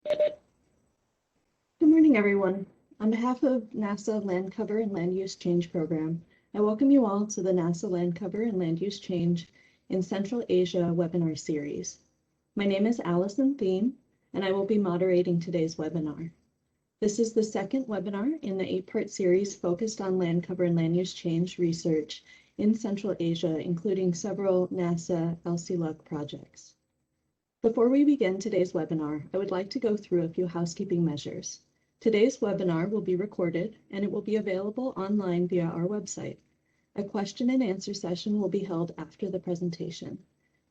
Good morning, everyone. On behalf of NASA Land Cover and Land Use Change Program, I welcome you all to the NASA Land Cover and Land Use Change in Central Asia webinar series. My name is Allison Thiem, and I will be moderating today's webinar. This is the second webinar in the 8-part series focused on land cover and land use change research in Central Asia, including several NASA LCLUC projects. Before we begin today's webinar, I would like to go through a few housekeeping measures. Today's webinar will be recorded and it will be available online via our website. A question and answer session will be held after the presentation.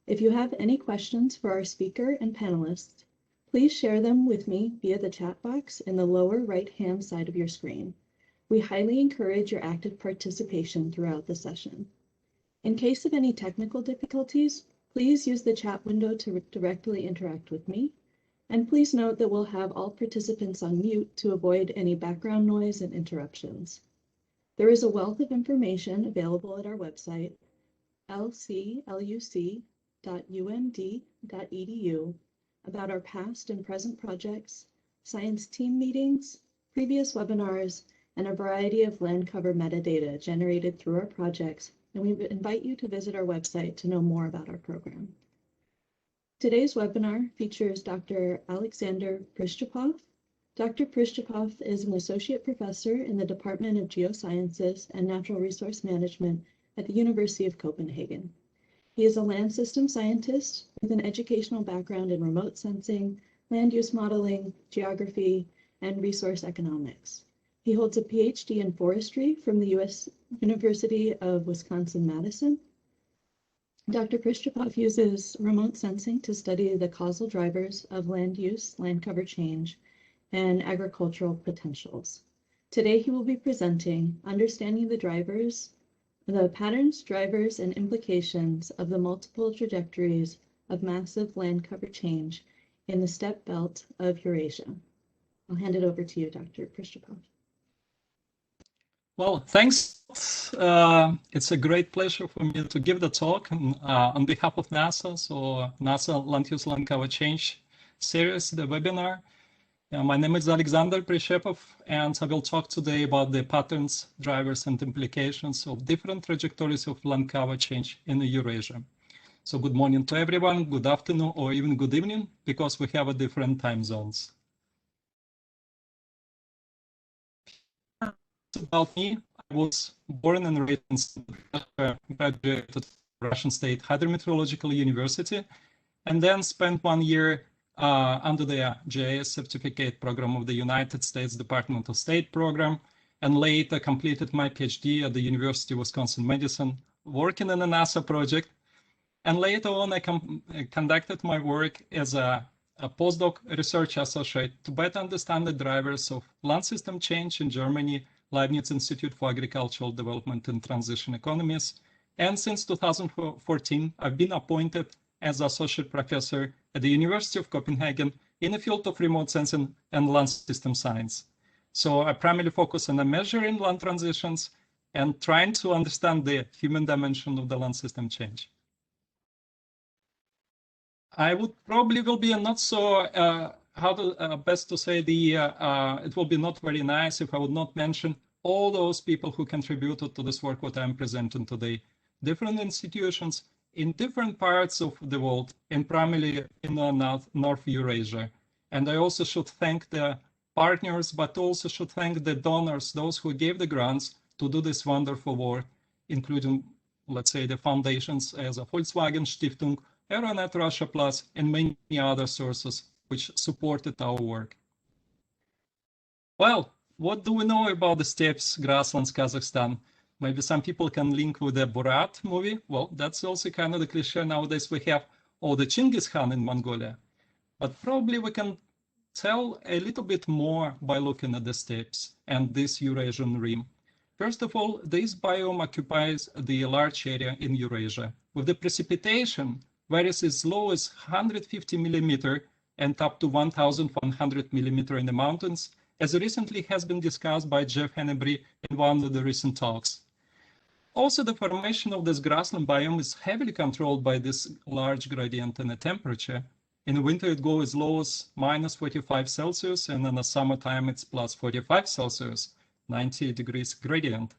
If you have any questions for our speaker and panelists, please share them with me via the chat box in the lower right-hand side of your screen. We highly encourage your active participation throughout the session. In case of any technical difficulties, please use the chat window to directly interact with me. And please note that we'll have all participants on mute to avoid any background noise and interruptions. There is a wealth of information available at our website, lcluc.umd.edu, about our past and present projects, science team meetings, previous webinars, and a variety of land cover metadata generated through our projects, and we invite you to visit our website to know more about our program. Today's webinar features Dr. Alexander Prishchepov. Dr. Prishchepov is an associate professor in the Department of Geosciences and Natural Resource Management at the University of Copenhagen. He is a land system scientist with an educational background in remote sensing, land use modeling, geography, and resource economics. He holds a PhD in forestry from the U.S. University of Wisconsin-Madison. Dr. Prishchepov uses remote sensing to study the causal drivers of land use, land cover change, and agricultural potentials. Today, he will be presenting Understanding the Patterns, Drivers, and Implications of the Multiple Trajectories of Massive Land Cover Change in the Steppe Belt of Eurasia. I'll hand it over to you, Dr. Prishchepov. Well, thanks. It's a great pleasure for me to give the talk on behalf of NASA. So NASA Land Use Land Cover Change series, the webinar. My name is Alexander Prishchepov, and I will talk today about the patterns, drivers, and implications of different trajectories of land cover change in Eurasia. So good morning to everyone, good afternoon, or even good evening, because we have a different time zones. About me, I was born and raised in Steppe, graduated from Russian State Hydrometeorological University, and then spent 1 year under the GIS certificate program of the United States Department of State program, and later completed my PhD at the University of Wisconsin-Madison, working in a NASA project. And later on, I conducted my work as a postdoc research associate to better understand the drivers of land system change in Germany, Leibniz Institute for Agricultural Development and Transition Economies. And since 2014, I've been appointed as associate professor at the University of Copenhagen in the field of remote sensing and land system science. So I primarily focus on measuring land transitions and trying to understand the human dimension of the land system change. I would probably will be not so best to say it will be not very nice if I would not mention all those people who contributed to this work what I'm presenting today. Different institutions in different parts of the world, and primarily in North Eurasia. And I also should thank the partners, but also should thank the donors, those who gave the grants to do this wonderful work, including, let's say, the foundations as a Volkswagen Stiftung, Aeronet Russia Plus, and many other sources which supported our work. Well, what do we know about the steppes, grasslands, Kazakhstan? Maybe some people can link with the Borat movie. Well, that's also kind of the cliche nowadays we have, or the Genghis Khan in Mongolia. But probably we can tell a little bit more by looking at the steppes and this Eurasian rim. First of all, this biome occupies the large area in Eurasia, with the precipitation varies as low as 150 millimeter and up to 1,100 millimeter in the mountains, as recently has been discussed by Jeff Hennebry in one of the recent talks. Also, the formation of this grassland biome is heavily controlled by this large gradient in the temperature, In the winter, it goes as low as -45°C, and in the summertime, it's +45°C, 90 degrees gradient.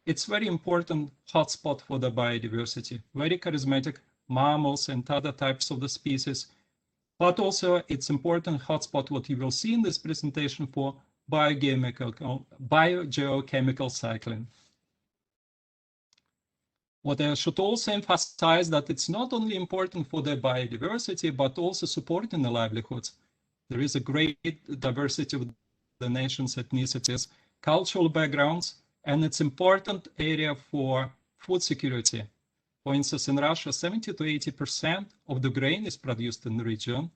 It's very important hotspot for the biodiversity, very charismatic mammals and other types of the species, but also it's important hotspot what you will see in this presentation for biogeochemical cycling. What I should also emphasize that it's not only important for the biodiversity, but also supporting the livelihoods. There is a great diversity of the nations, ethnicities, cultural backgrounds, and it's important area for food security. For instance, in Russia, 70 to 80% of the grain is produced in the region,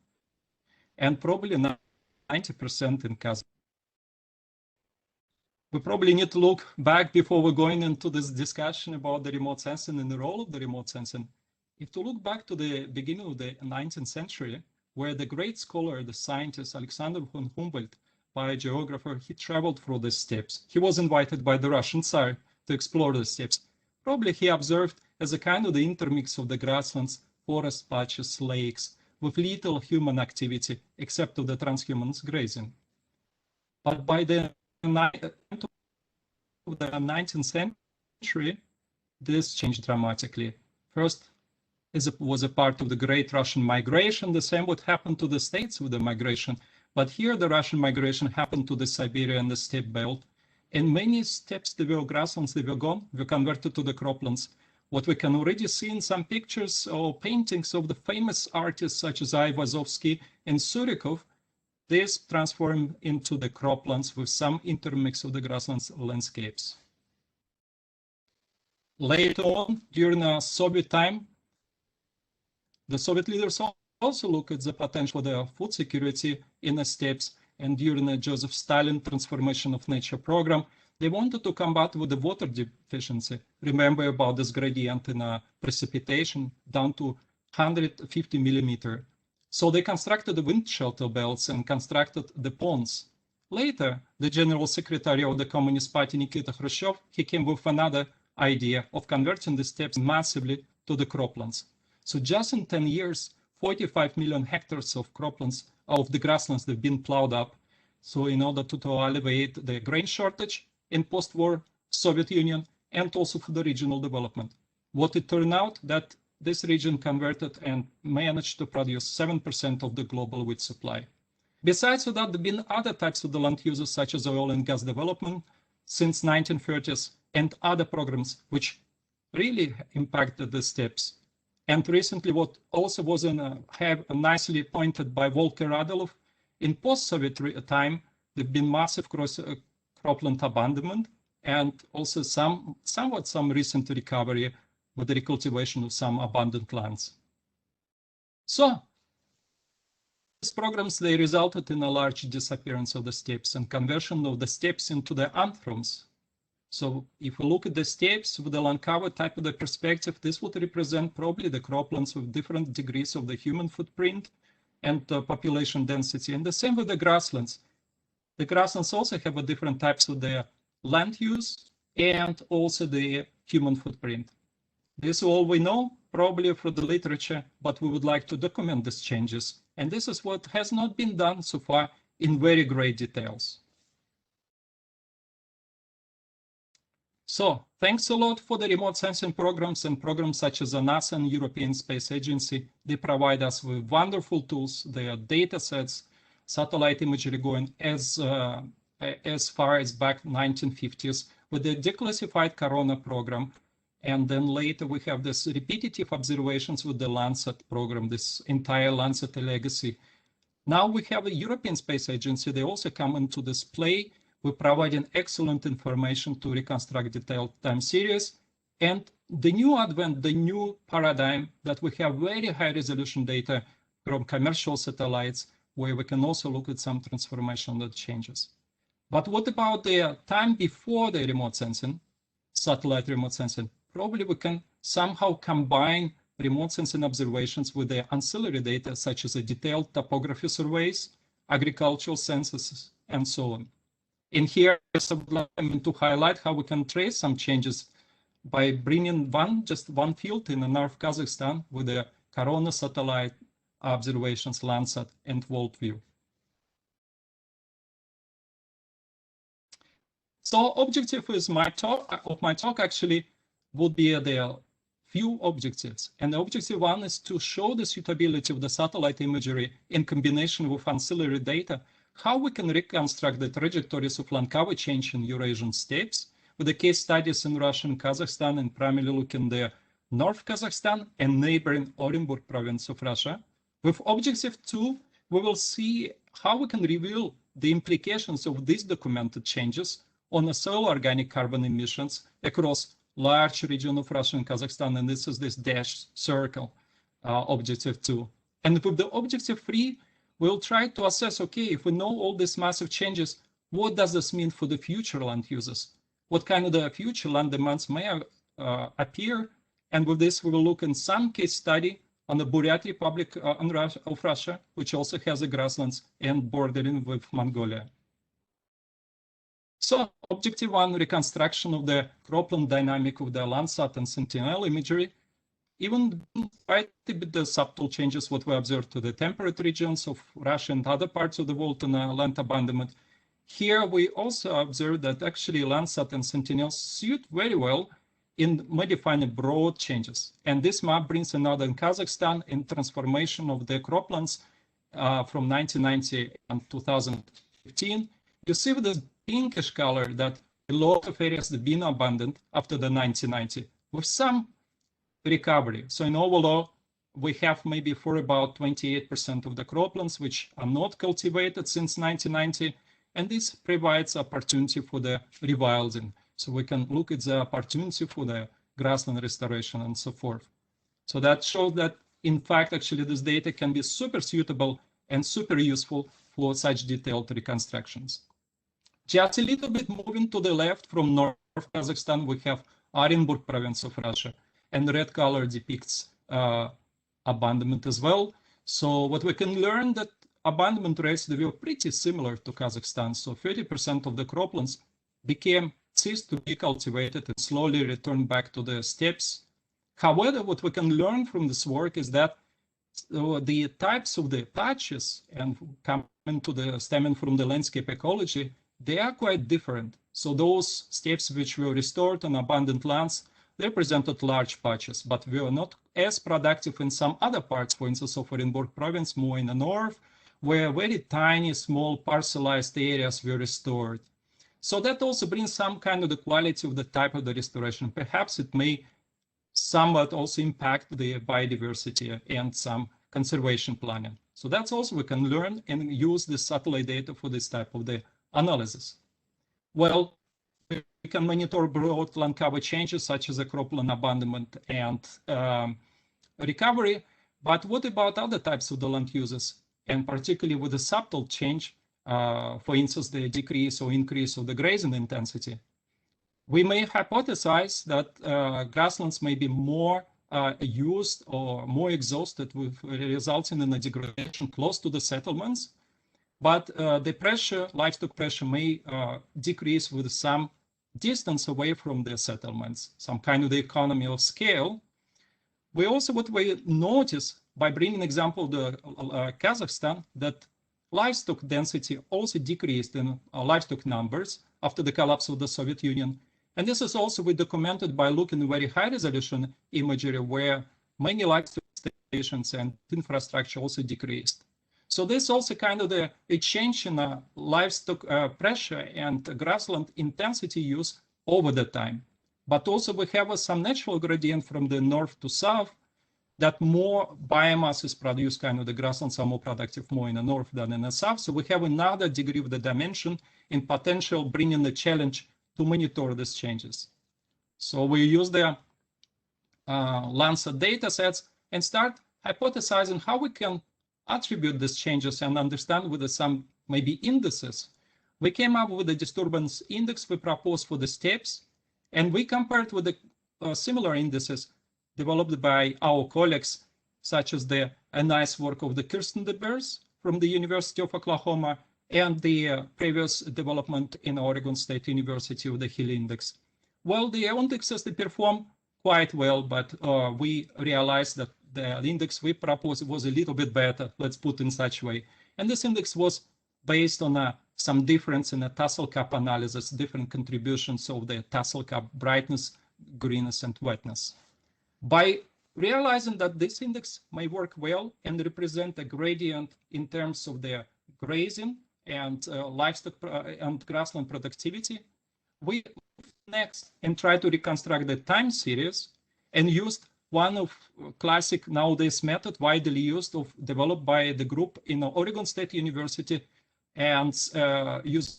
and probably 90% in Kazakhstan. We probably need to look back before we're going into this discussion about the remote sensing and the role of the remote sensing. If to look back to the beginning of the 19th century, where the great scholar, the scientist, Alexander von Humboldt, biogeographer, he traveled through the steppes. He was invited by the Russian Tsar to explore the steppes. Probably he observed as a kind of the intermix of the grasslands, forest patches, lakes, with little human activity, except of the transhumans grazing. But by the end of the 19th century, this changed dramatically. First, it was a part of the great Russian migration. The same would happen to the States with the migration. But here, the Russian migration happened to the Siberia and the steppe belt. And many steppes, they were grasslands, they were gone, were converted to the croplands. What we can already see in some pictures or paintings of the famous artists such as Ayvazovsky and Surikov, this transformed into the croplands with some intermix of the grasslands landscapes. Later on, during the Soviet time, the Soviet leaders also looked at the potential of the food security in the steppes, and during the Joseph Stalin transformation of nature program, they wanted to combat with the water deficiency. Remember about this gradient in precipitation down to 150 millimeter. So they constructed the wind shelter belts and constructed the ponds. Later, the General Secretary of the Communist Party, Nikita Khrushchev, he came with another idea of converting the steppes massively to the croplands. So just in 10 years, 45 million hectares of croplands, of the grasslands, they've been plowed up. So in order to alleviate the grain shortage in post-war Soviet Union and also for the regional development. What it turned out that this region converted and managed to produce 7% of the global wheat supply. Besides that, there have been other types of the land uses, such as oil and gas development since 1930s and other programs which really impacted the steppes. And recently, what also was nicely pointed by Volker Radulov, in post-Soviet time, there have been massive cropland abandonment and also somewhat some recent recovery with the recultivation of some abandoned lands. So these programs, they resulted in a large disappearance of the steppes and conversion of the steppes into the anthromes. So if we look at the steppes with the land cover type of the perspective, this would represent probably the croplands with different degrees of the human footprint and population density. And the same with the grasslands. The grasslands also have a different types of the land use and also the human footprint. This is all we know, probably from the literature, but we would like to document these changes. And this is what has not been done so far in very great details. So thanks a lot for the remote sensing programs and programs such as the NASA and European Space Agency. They provide us with wonderful tools. They are data sets, satellite imagery going as far as back 1950s with the declassified Corona program. And then later we have this repetitive observations with the Lancet program, this entire Lancet legacy. Now we have the European Space Agency. They also come into this play. We're providing excellent information to reconstruct detailed time series. And the new advent, the new paradigm that we have very high resolution data from commercial satellites, where we can also look at some transformational changes. But what about the time before the remote sensing, satellite remote sensing? Probably we can somehow combine remote sensing observations with the ancillary data, such as the detailed topography surveys, agricultural censuses, and so on. In here, I would like to highlight how we can trace some changes by bringing just one field in the North Kazakhstan with the Corona satellite observations, Landsat and Worldview. So objective is my talk actually would be the few objectives. And the objective one is to show the suitability of the satellite imagery in combination with ancillary data, how we can reconstruct the trajectories of land cover change in Eurasian steppes, with the case studies in Russia and Kazakhstan, and primarily looking the North Kazakhstan and neighboring Orenburg province of Russia. With objective 2, we will see how we can reveal the implications of these documented changes on the soil organic carbon emissions across large region of Russia and Kazakhstan, and this is this dashed circle, objective 2. And with the objective 3, we'll try to assess, okay, if we know all these massive changes, what does this mean for the future land uses? What kind of the future land demands may appear? And with this, we will look in some case study on the Buryat Republic of Russia, which also has the grasslands and bordering with Mongolia. So objective 1, reconstruction of the cropland dynamic of the Landsat and Sentinel imagery, even despite the subtle changes what we observed to the temperate regions of Russia and other parts of the world in land abandonment. Here we also observed that actually Landsat and Sentinel suit very well in modifying broad changes. And this map brings another in Kazakhstan in transformation of the croplands from 1990 and 2015. You see with this pinkish color that a lot of areas have been abandoned after the 1990 with some recovery. So in overall, we have maybe for about 28% of the croplands which are not cultivated since 1990, and this provides opportunity for the rewilding. So we can look at the opportunity for the grassland restoration and so forth. So that shows that, in fact, actually this data can be super suitable and super useful for such detailed reconstructions. Just a little bit moving to the left from North Kazakhstan, we have Orenburg province of Russia, and the red color depicts abandonment as well. So what we can learn that abandonment rates, they were pretty similar to Kazakhstan. So 30% of the croplands ceased to be cultivated and slowly returned back to the steppes. However, what we can learn from this work is that the types of the patches and stemming from the landscape ecology, they are quite different. So those steppes which were restored on abandoned lands, they presented large patches, but were not as productive in some other parts, for instance, of Orenburg province, more in the north, where very tiny, small parcelized areas were restored. So that also brings some kind of the quality of the type of the restoration. Perhaps it may somewhat also impact the biodiversity and some conservation planning. So that's also we can learn and use the satellite data for this type of the analysis. Well, we can monitor broad land cover changes such as the cropland abandonment and recovery, but what about other types of the land uses, and particularly with the subtle change, for instance, the decrease or increase of the grazing intensity? We may hypothesize that grasslands may be more used or more exhausted, with resulting in a degradation close to the settlements. But the pressure, livestock pressure, may decrease with some distance away from the settlements, some kind of the economy of scale. What we notice by bringing example of the Kazakhstan, that livestock density also decreased in livestock numbers after the collapse of the Soviet Union. And this is also documented by looking at very high resolution imagery where many livestock stations and infrastructure also decreased. So this also kind of a change in livestock pressure and grassland intensity use over the time. But also we have some natural gradient from the north to south, that more biomass is produced, kind of the grasslands are more productive more in the north than in the south. So we have another degree of the dimension in potential bringing the challenge to monitor these changes. So we use the Landsat data sets and start hypothesizing how we can attribute these changes and understand with some maybe indices. We came up with a disturbance index we proposed for the steppes, and we compared with the similar indices developed by our colleagues, such as the nice work of the Kirsten de Beers from the University of Oklahoma and the previous development in Oregon State University with the Hill Index. Well, the indexes, they perform quite well, but we realized that the index we proposed was a little bit better, let's put in such a way. And this index was based on some difference in the tassel cap analysis, different contributions of the tassel cap brightness, greenness, and wetness. By realizing that this index may work well and represent a gradient in terms of the grazing and livestock and grassland productivity, we moved next and tried to reconstruct the time series and used one of classic nowadays method widely used developed by the group in Oregon State University and using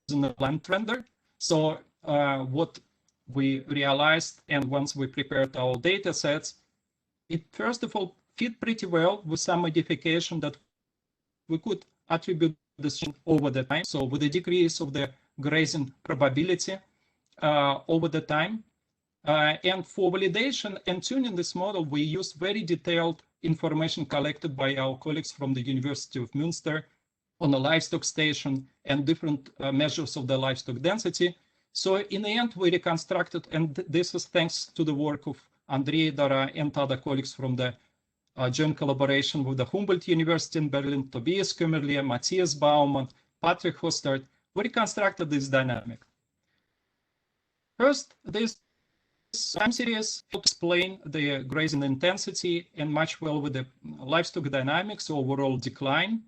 the land trender. So what we realized, and once we prepared our data sets, it first of all fit pretty well with some modification that we could attribute this over the time. So with the decrease of the grazing probability over the time. And for validation and tuning this model, we used very detailed information collected by our colleagues from the University of Münster on the livestock station and different measures of the livestock density. So in the end, we reconstructed, and this is thanks to the work of Andrei Dara and other colleagues from the joint collaboration with the Humboldt University in Berlin, Tobias Kümmerle, Matthias Baumann, Patrick Hostert. We reconstructed this dynamic. First, this time series helps explain the grazing intensity and match well with the livestock dynamics, overall decline.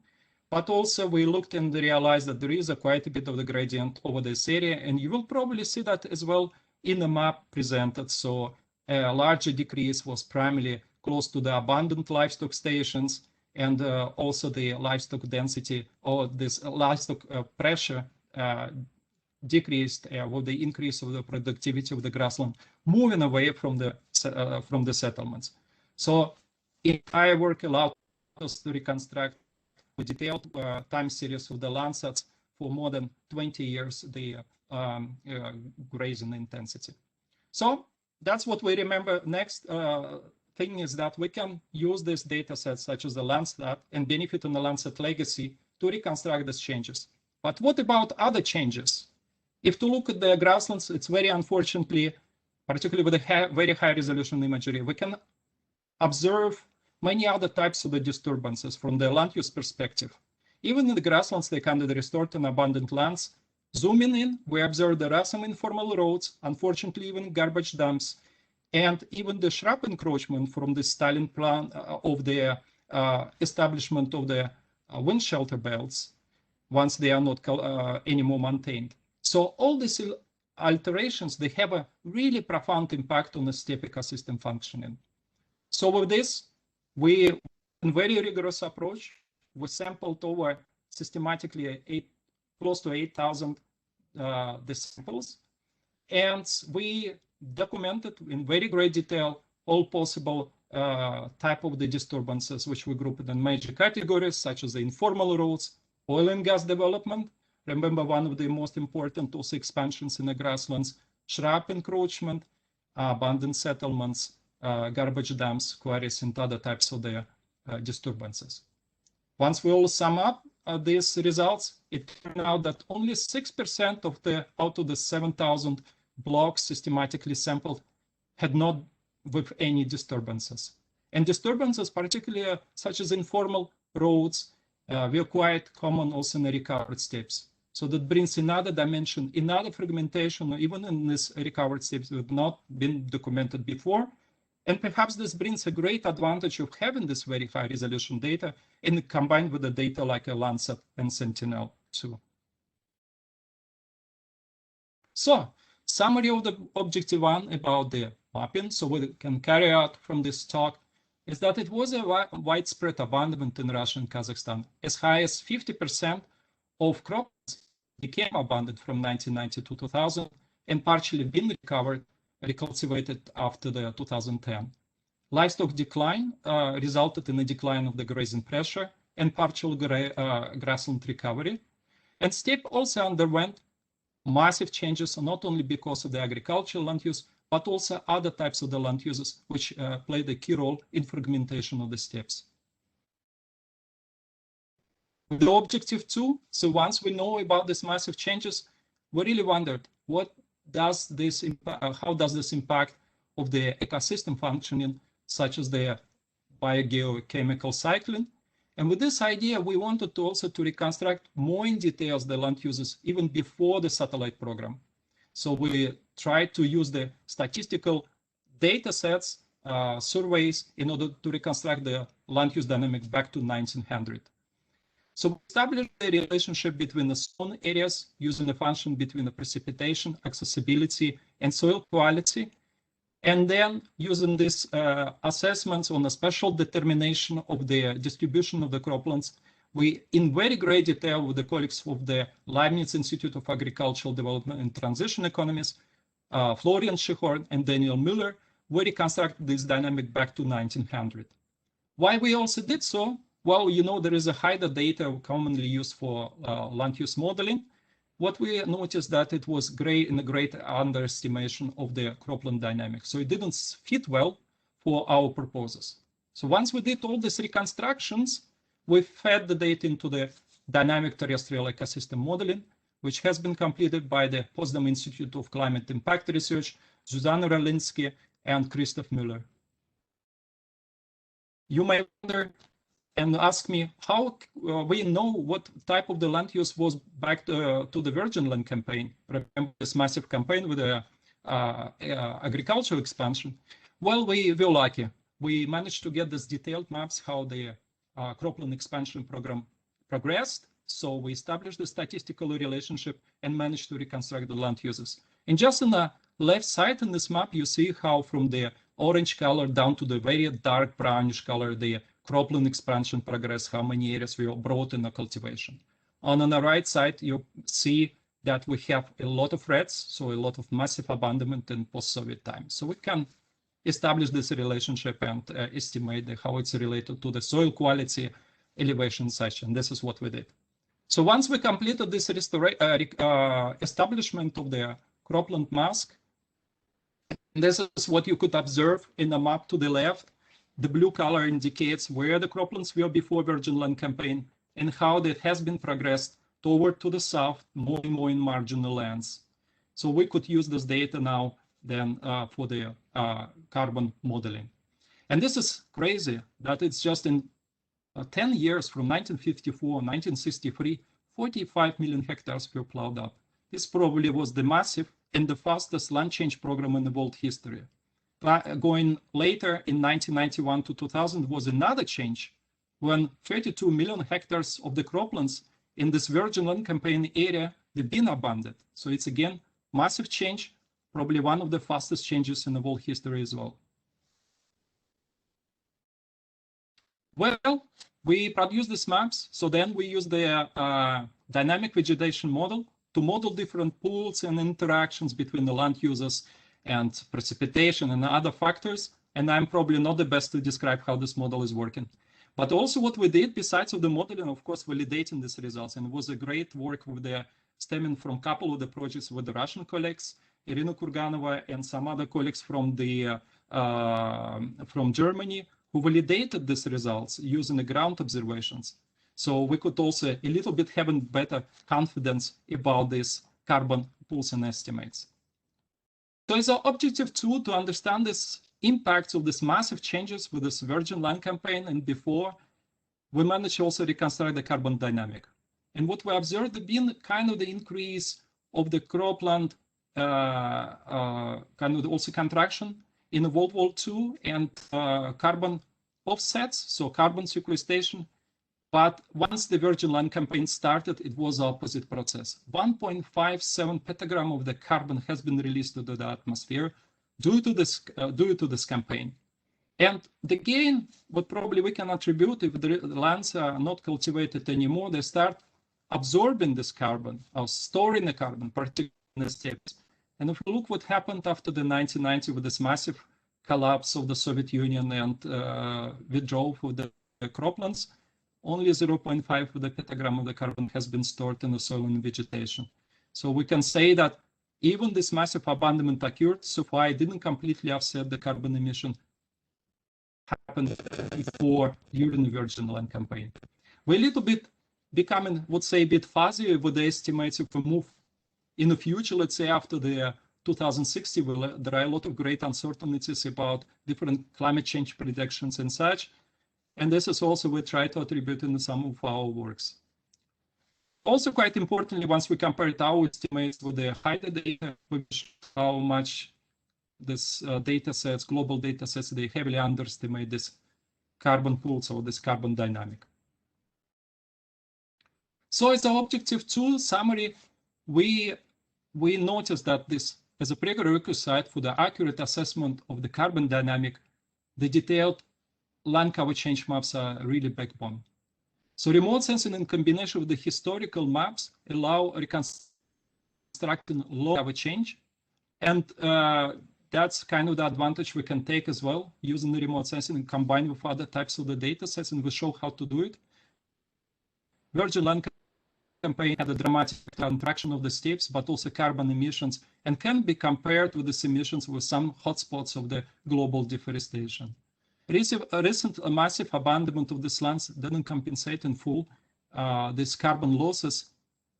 But also we looked and realized that there is quite a bit of the gradient over this area, and you will probably see that as well in the map presented. So a larger decrease was primarily close to the abundant livestock stations, and also the livestock density or this livestock pressure decreased with the increase of the productivity of the grassland, moving away from the settlements. So entire work allowed us to reconstruct a detailed time series of the Landsats for more than 20 years, the grazing intensity. So that's what we remember. Next thing is that we can use this data sets such as the Landsat and benefit on the Landsat legacy to reconstruct these changes. But what about other changes? If to look at the grasslands, it's very unfortunately, particularly with the very high resolution imagery, we can observe many other types of the disturbances from the land use perspective. Even in the grasslands, like under the restored and abundant lands, zooming in, we observe there are some informal roads, unfortunately even garbage dumps, and even the shrub encroachment from the styling plan of the establishment of the wind shelter belts once they are not anymore maintained. So all these alterations, they have a really profound impact on the steppe ecosystem functioning. So with this, we, in a very rigorous approach, we sampled over systematically close to 8,000 the samples, and we documented in very great detail all possible type of the disturbances, which we grouped in major categories, such as the informal roads, oil and gas development. Remember, one of the most important also expansions in the grasslands, shrub encroachment, abandoned settlements, garbage dumps, quarries, and other types of the disturbances. Once we all sum up these results, it turned out that only 6% out of the 7,000 blocks systematically sampled had not with any disturbances. And disturbances, particularly such as informal roads, were quite common also in the recovered steppes. So that brings another dimension, another fragmentation, even in this recovered steppes that had not been documented before. And perhaps this brings a great advantage of having this very high resolution data and combined with the data like a Landsat and Sentinel-2. So, summary of the objective one about the mapping, so we can carry out from this talk, is that it was a widespread abandonment in Russia and Kazakhstan. As high as 50% of crops became abandoned from 1990 to 2000 and partially been recovered, recultivated after the 2010. Livestock decline resulted in a decline of the grazing pressure and partial grassland recovery. And steppe also underwent massive changes, not only because of the agricultural land use, but also other types of the land uses, which played a key role in fragmentation of the steppes. The objective two, so once we know about these massive changes, we really wondered, what does this how does this impact of the ecosystem functioning, such as the biogeochemical cycling. And with this idea, we wanted to also to reconstruct more in details the land uses even before the satellite program. So we tried to use the statistical data sets, surveys, in order to reconstruct the land use dynamics back to 1900. So we established the relationship between the zone areas using a function between the precipitation, accessibility, and soil quality. And then using these assessments on a special determination of the distribution of the croplands, we, in very great detail with the colleagues of the Leibniz Institute of Agricultural Development and Transition Economies, Florian Schihorn and Daniel Müller, we reconstructed this dynamic back to 1900. Why we also did so? Well, you know, there is a HIDA data commonly used for land use modeling. What we noticed that it was in a great underestimation of the cropland dynamics. So it didn't fit well for our purposes. So once we did all these reconstructions, we fed the data into the dynamic terrestrial ecosystem modeling, which has been completed by the Potsdam Institute of Climate Impact Research, Zuzana Ralinsky, and Christoph Müller. You may wonder and ask me how we know what type of the land use was back to the Virgin Land campaign. Remember this massive campaign with the agricultural expansion? Well, we were lucky. We managed to get these detailed maps how the cropland expansion program progressed. So we established the statistical relationship and managed to reconstruct the land uses. And just on the left side in this map, you see how from the orange color down to the very dark brownish color, the cropland expansion progress, how many areas we brought in the cultivation. On the right side, you see that we have a lot of reds, so a lot of massive abandonment in post-Soviet times. So we can establish this relationship and estimate how it's related to the soil quality, elevation, such, and this is what we did. So once we completed this establishment of the cropland mask, this is what you could observe in the map to the left. The blue color indicates where the croplands were before Virgin Land campaign and how that has been progressed toward to the south, more and more in marginal lands. So we could use this data now then for the carbon modeling. And this is crazy that it's just in 10 years from 1954, 1963, 45 million hectares were plowed up. This probably was the massive and the fastest land change program in the world history. Going later in 1991 to 2000 was another change when 32 million hectares of the croplands in this Virgin Land campaign area, they've been abandoned. So it's again, massive change, probably one of the fastest changes in the world history as well. Well, we produced these maps. So then we use the dynamic vegetation model to model different pools and interactions between the land users and precipitation and other factors. And I'm probably not the best to describe how this model is working. But also what we did besides of the modeling, of course, validating these results. And it was a great work with the stemming from a couple of the projects with the Russian colleagues, Irina Kurganova and some other colleagues from the from Germany, who validated these results using the ground observations. So we could also a little bit have a better confidence about these carbon pools and estimates. So it's our objective too to understand this impacts of these massive changes with this Virgin Land campaign, and before we managed to also reconstruct the carbon dynamic. And what we observed has been kind of the increase of the cropland kind of also contraction in World War II and carbon offsets, so carbon sequestration. But once the Virgin Land campaign started, it was the opposite process. 1.57 petagram of the carbon has been released to the atmosphere due to this campaign. And the gain, what probably we can attribute if the lands are not cultivated anymore, they start absorbing this carbon or storing the carbon, particularly in the steppes. And if you look what happened after the 1990 with this massive collapse of the Soviet Union and withdrawal of the croplands, only 0.5 of the petagram of the carbon has been stored in the soil and vegetation. So we can say that even this massive abandonment occurred, so far it didn't completely offset the carbon emission happened before during the Virgin Land campaign. We're a little bit becoming, would say, a bit fuzzy with the estimates if we move in the future, let's say after the 2060, there are a lot of great uncertainties about different climate change predictions and such. And this is also we try to attribute in some of our works. Also, quite importantly, once we compared our estimates with the HIDE data, which how much this data sets, global data sets, they heavily underestimate this carbon pools or this carbon dynamic. So as an objective 2 summary, we noticed that this, as a prerequisite for the accurate assessment of the carbon dynamic, the detailed land cover change maps are really backbone. So remote sensing in combination with the historical maps allow reconstructing low cover change. And that's kind of the advantage we can take as well, using the remote sensing and combine with other types of the data sets, and we show how to do it. Virgin Land campaign had a dramatic contraction of the steppes, but also carbon emissions, and can be compared with the emissions with some hotspots of the global deforestation. Recent massive abandonment of these lands didn't compensate in full these carbon losses.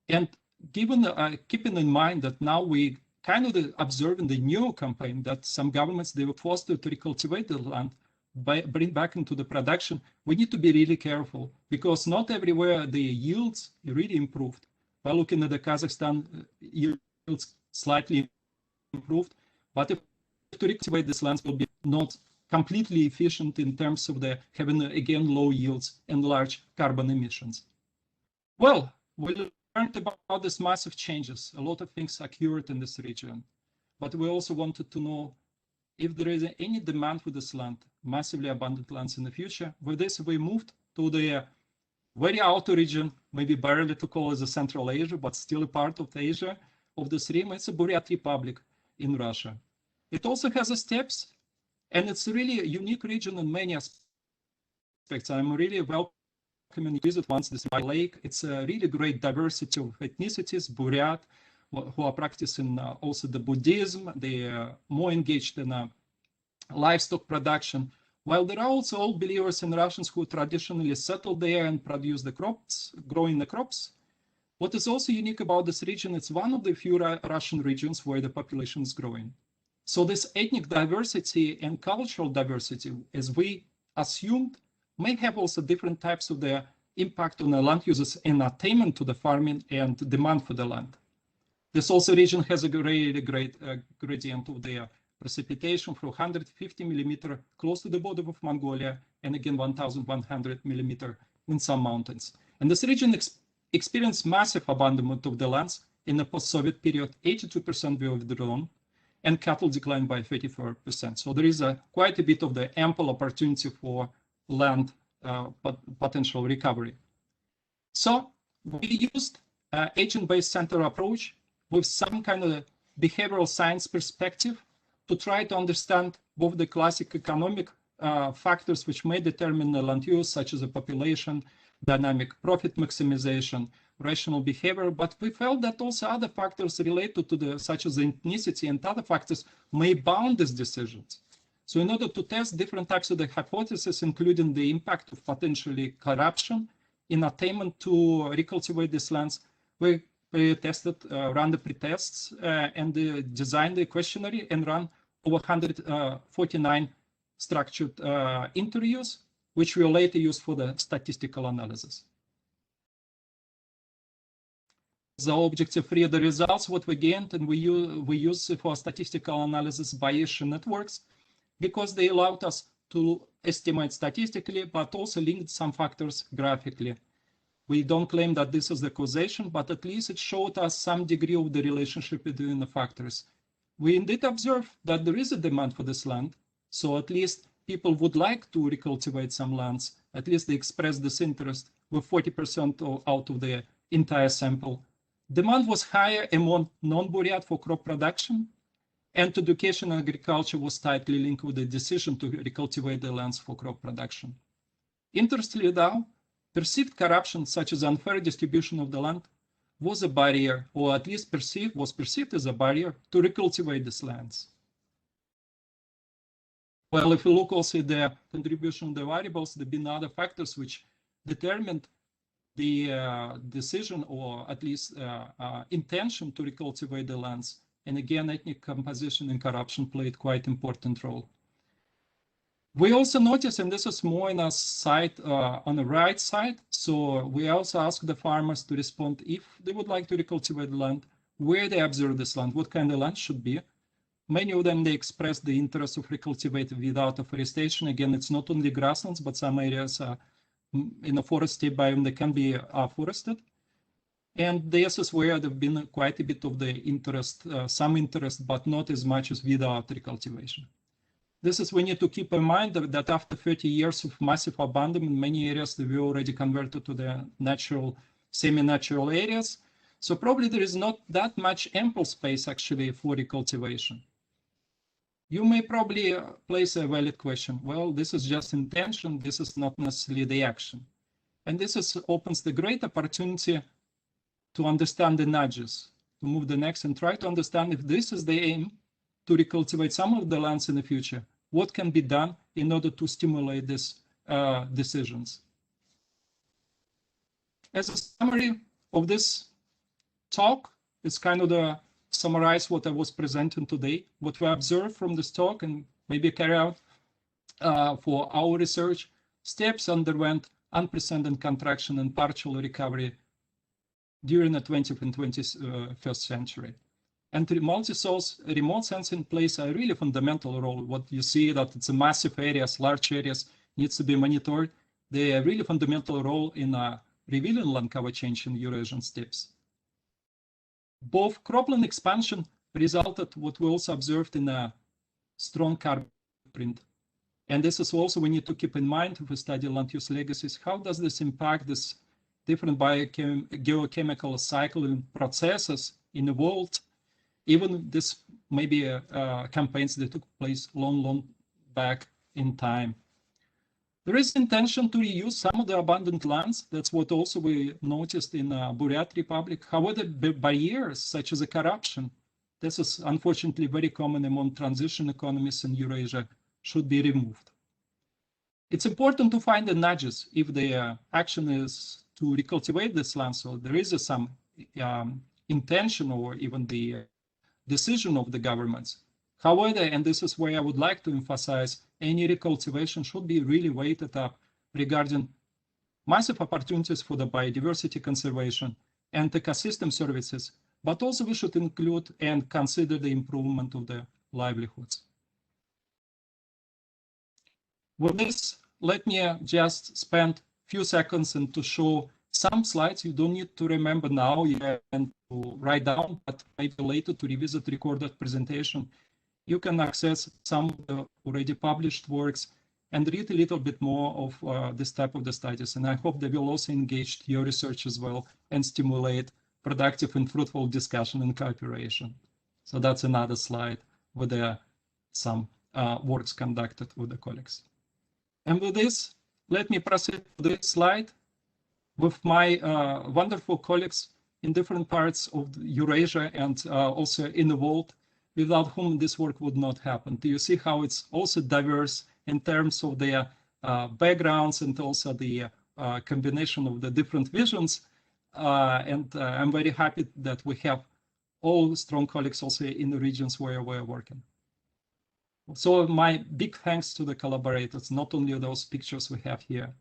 And given keeping in mind that now we kind of observing the new campaign that some governments, they were forced to recultivate the land, bring back into the production, we need to be really careful, because not everywhere the yields really improved. By looking at the Kazakhstan, yields slightly improved, but if to recultivate these lands will be not completely efficient in terms of the having again low yields and large carbon emissions. Well, we learned about these massive changes. A lot of things occurred in this region, but we also wanted to know if there is any demand for this land, massively abundant lands in the future. With this, we moved to the very outer region, maybe barely to call it the Central Asia, but still a part of Asia, of this rim. It's a Buryat Republic in Russia. It also has the steppes, and it's really a unique region in many aspects. I'm really welcoming you visit once this lake. It's a really great diversity of ethnicities, Buryat, who are practicing also the Buddhism. They are more engaged in livestock production, while there are also all believers in Russians who traditionally settled there and produce the crops, growing the crops. What is also unique about this region, it's one of the few Russian regions where the population is growing. So this ethnic diversity and cultural diversity, as we assumed, may have also different types of the impact on the land users and attainment to the farming and demand for the land. This also region has a great gradient of the precipitation from 150 millimeter close to the border of Mongolia, and again 1,100 millimeter in some mountains. And this region experienced massive abandonment of the lands in the post-Soviet period. 82% were withdrawn, and cattle declined by 34%. So there is quite a bit of the ample opportunity for land potential recovery. So we used agent-based center approach with some kind of behavioral science perspective to try to understand both the classic economic factors which may determine the land use, such as the population, dynamic profit maximization, rational behavior, but we felt that also other factors related to the, such as ethnicity and other factors, may bound these decisions. So in order to test different types of the hypotheses, including the impact of potentially corruption in attainment to recultivate these lands, we tested, ran the pre-tests and designed the questionnaire and ran over 149 structured interviews, which we later used for the statistical analysis. The objective 3, the results, what we gained, and we use for statistical analysis Bayesian networks, because they allowed us to estimate statistically, but also link some factors graphically. We don't claim that this is the causation, but at least it showed us some degree of the relationship between the factors. We indeed observe that there is a demand for this land, so at least people would like to recultivate some lands. At least they express this interest with 40% out of the entire sample. Demand was higher among non-Buryat for crop production, and education and agriculture was tightly linked with the decision to recultivate the lands for crop production. Interestingly, though, perceived corruption, such as unfair distribution of the land, was a barrier, or at least was perceived as a barrier to recultivate these lands. Well, if you look also at the contribution of the variables, there have been other factors which determined the decision, or at least intention to recultivate the lands. And again, ethnic composition and corruption played quite important role. We also notice, and this is more in a side on the right side, so we also ask the farmers to respond if they would like to recultivate land, where they observe this land, what kind of land should be. Many of them, they express the interest of recultivating without afforestation. Again, it's not only grasslands, but some areas in a forested biome that can be forested. And this is where there've been quite a bit of the interest, some interest, but not as much as without recultivation. This is we need to keep in mind that after 30 years of massive abandonment, in many areas they were already converted to the natural, semi-natural areas. So probably there is not that much ample space actually for recultivation. You may probably place a valid question. Well, this is just intention. This is not necessarily the action. And this opens the great opportunity to understand the nudges, to move the next and try to understand if this is the aim, to recultivate some of the lands in the future, what can be done in order to stimulate these decisions. As a summary of this talk, it's kind of the summarize what I was presenting today, what we observed from this talk and maybe carry out for our research. Steppes underwent unprecedented contraction and partial recovery during the 20th and 21st century. And multi-source remote sensing plays a really fundamental role. What you see that it's a massive areas, large areas needs to be monitored. They have a really fundamental role in revealing land cover change in Eurasian steppes. Both cropland expansion resulted what we also observed in a strong carbon footprint. And this is also we need to keep in mind if we study land use legacies, how does this impact this different geochemical cycling processes in the world. Even this maybe campaigns that took place long back in time. There is intention to reuse some of the abandoned lands. That's what also we noticed in Buryat Republic. However, the barriers such as the corruption, this is unfortunately very common among transition economies in Eurasia, should be removed. It's important to find the nudges if the action is to recultivate this land. So there is some intention or even the decision of the governments. However, and this is where I would like to emphasize, any recultivation should be really weighted up regarding massive opportunities for the biodiversity conservation and ecosystem services, but also we should include and consider the improvement of the livelihoods. With this, let me just spend a few seconds and to show some slides. You don't need to remember now and to write down, but maybe later to revisit recorded presentation. You can access some of the already published works and read a little bit more of this type of the studies. And I hope they will also engage your research as well and stimulate productive and fruitful discussion and cooperation. So that's another slide with some works conducted with the colleagues. And with this, let me proceed to this slide with my wonderful colleagues in different parts of Eurasia and also in the world, without whom this work would not happen. Do you see how it's also diverse in terms of their backgrounds and also the combination of the different visions? And I'm very happy that we have all strong colleagues also in the regions where we're working. So my big thanks to the collaborators, not only those pictures we have here.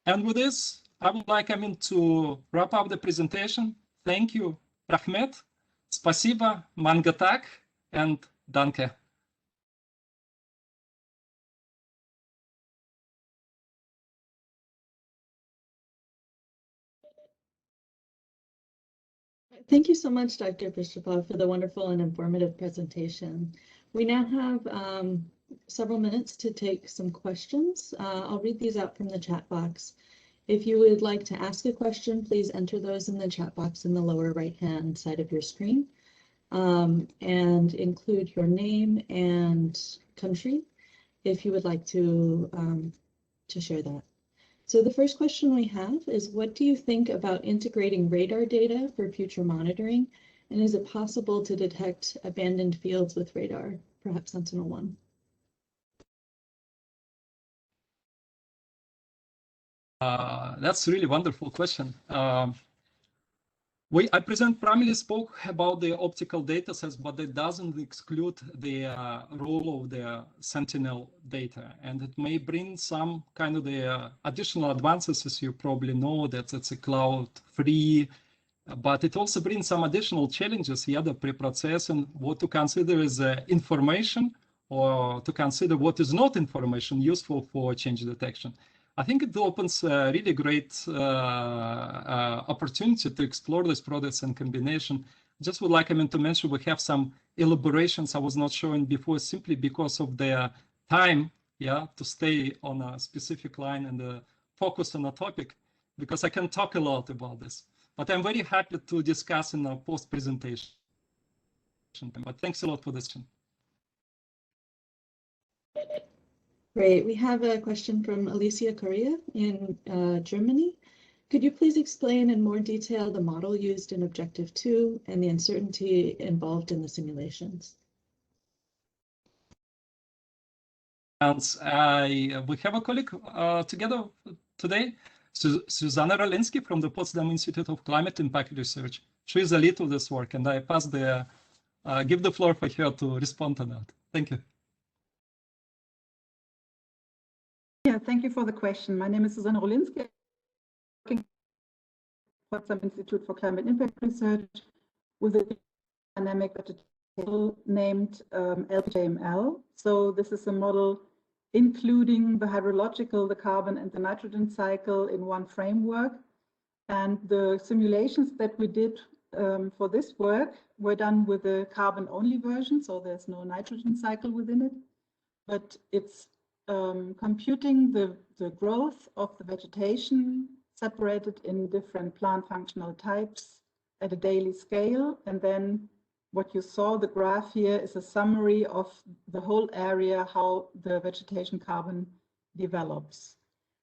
And with this, I would like to wrap up the presentation. Thank you, Rahmet, Spasiba, Mangatak, and Danke. Thank you so much, Dr. Prishchepov, for the wonderful and informative presentation. We now have several minutes to take some questions. I'll read these out from the chat box. If you would like to ask a question, please enter those in the chat box in the lower right-hand side of your screen, and include your name and country if you would like to share that. So the first question we have is, what do you think about integrating radar data for future monitoring? And is it possible to detect abandoned fields with radar, perhaps Sentinel-1? That's a really wonderful question. I primarily spoke about the optical data sets, but that doesn't exclude the role of the Sentinel data. And it may bring some kind of the additional advances, as you probably know, that it's a cloud-free, but it also brings some additional challenges here, the pre-processing, what to consider as information, or to consider what is not information useful for change detection. I think it opens a really great opportunity to explore these products in combination. Just would like to mention, we have some elaborations I was not showing before, simply because of the time, to stay on a specific line and focus on a topic, because I can talk a lot about this. But I'm very happy to discuss in a post-presentation. But thanks a lot for this. Great. We have a question from Alicia Correa in Germany. Could you please explain in more detail the model used in Objective 2 and the uncertainty involved in the simulations? And we have a colleague together today, Susanna Rolinski from the Potsdam Institute of Climate Impact Research. She is the lead of this work, and I give the floor for her to respond to that. Thank you. Yeah, thank you for the question. My name is Susanna Rolinski, working at the Potsdam Institute for Climate Impact Research with a dynamic model named LCLUC. So this is a model including the hydrological, the carbon, and the nitrogen cycle in one framework. And the simulations that we did for this work were done with a carbon-only version, so there's no nitrogen cycle within it, but it's computing the growth of the vegetation separated in different plant functional types at a daily scale. And then what you saw, the graph here, is a summary of the whole area, how the vegetation carbon develops.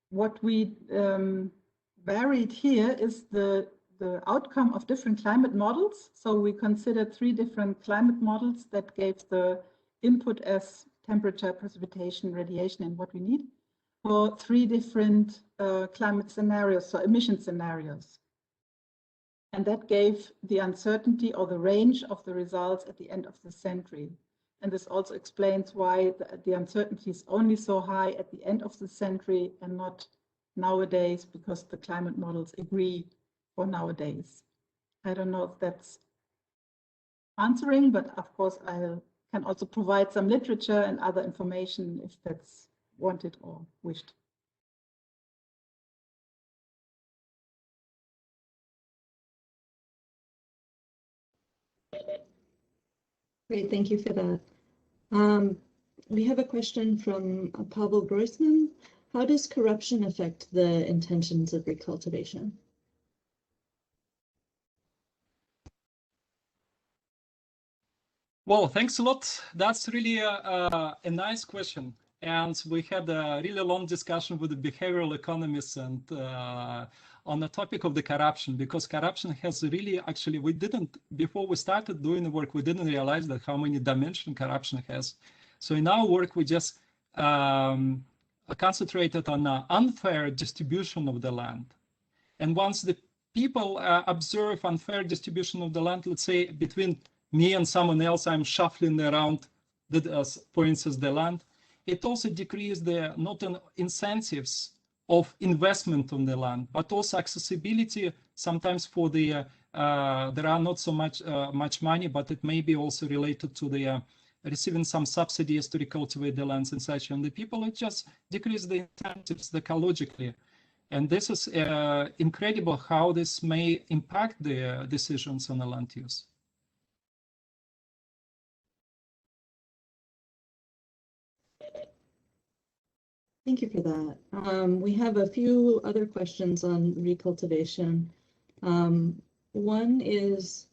What we varied here is the outcome of different climate models. So we considered 3 different climate models that gave the input as temperature, precipitation, radiation, and what we need for 3 different climate scenarios, so emission scenarios. And that gave the uncertainty or the range of the results at the end of the century. And this also explains why the uncertainty is only so high at the end of the century and not nowadays, because the climate models agree for nowadays. I don't know if that's answering, but of course I can also provide some literature and other information if that's wanted or wished. Great, thank you for that. We have a question from Pavel Groisman. How does corruption affect the intentions of recultivation? Well, thanks a lot. That's really a nice question. And we had a really long discussion with the behavioral economists and on the topic of the corruption, because corruption has really, actually, we didn't, before we started doing the work, we didn't realize that how many dimensions corruption has. So in our work, we just concentrated on an unfair distribution of the land. And once the people observe unfair distribution of the land, let's say between me and someone else, I'm shuffling around, for instance, the land, it also decreases the not only incentives of investment on the land, but also accessibility. Sometimes for the there are not so much money, but it may be also related to the receiving some subsidies to recultivate the lands and such. And the people, it just decrease the incentives ecologically. And this is incredible how this may impact the decisions on the land use. Thank you for that. We have a few other questions on recultivation. One is,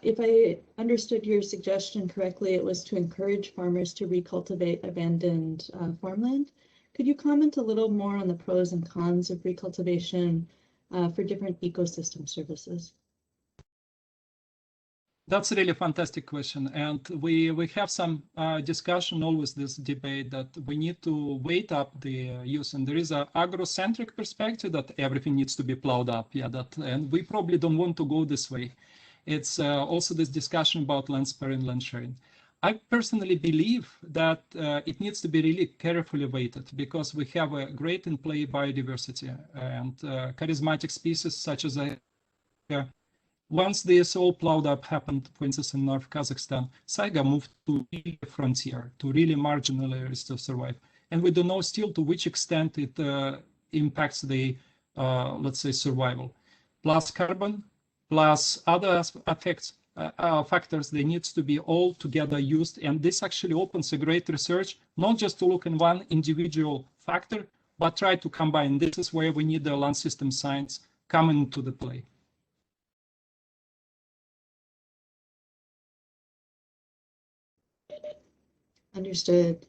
if I understood your suggestion correctly, it was to encourage farmers to recultivate abandoned farmland. Could you comment a little more on the pros and cons of recultivation for different ecosystem services? That's a really fantastic question, and we have some discussion, always this debate that we need to weight up the use, and there is an agrocentric perspective that everything needs to be plowed up, and we probably don't want to go this way. It's also this discussion about land sparing, land sharing. I personally believe that it needs to be really carefully weighted because we have a great in play biodiversity and charismatic species such as once this all plowed up happened, for instance, in North Kazakhstan, Saiga moved to the frontier, to really marginal areas to survive. And we don't know still to which extent it impacts the, let's say, survival. Plus carbon, plus other effects, factors, they need to be all together used. And this actually opens a great research, not just to look in one individual factor, but try to combine. This is where we need the land system science coming into the play. Understood.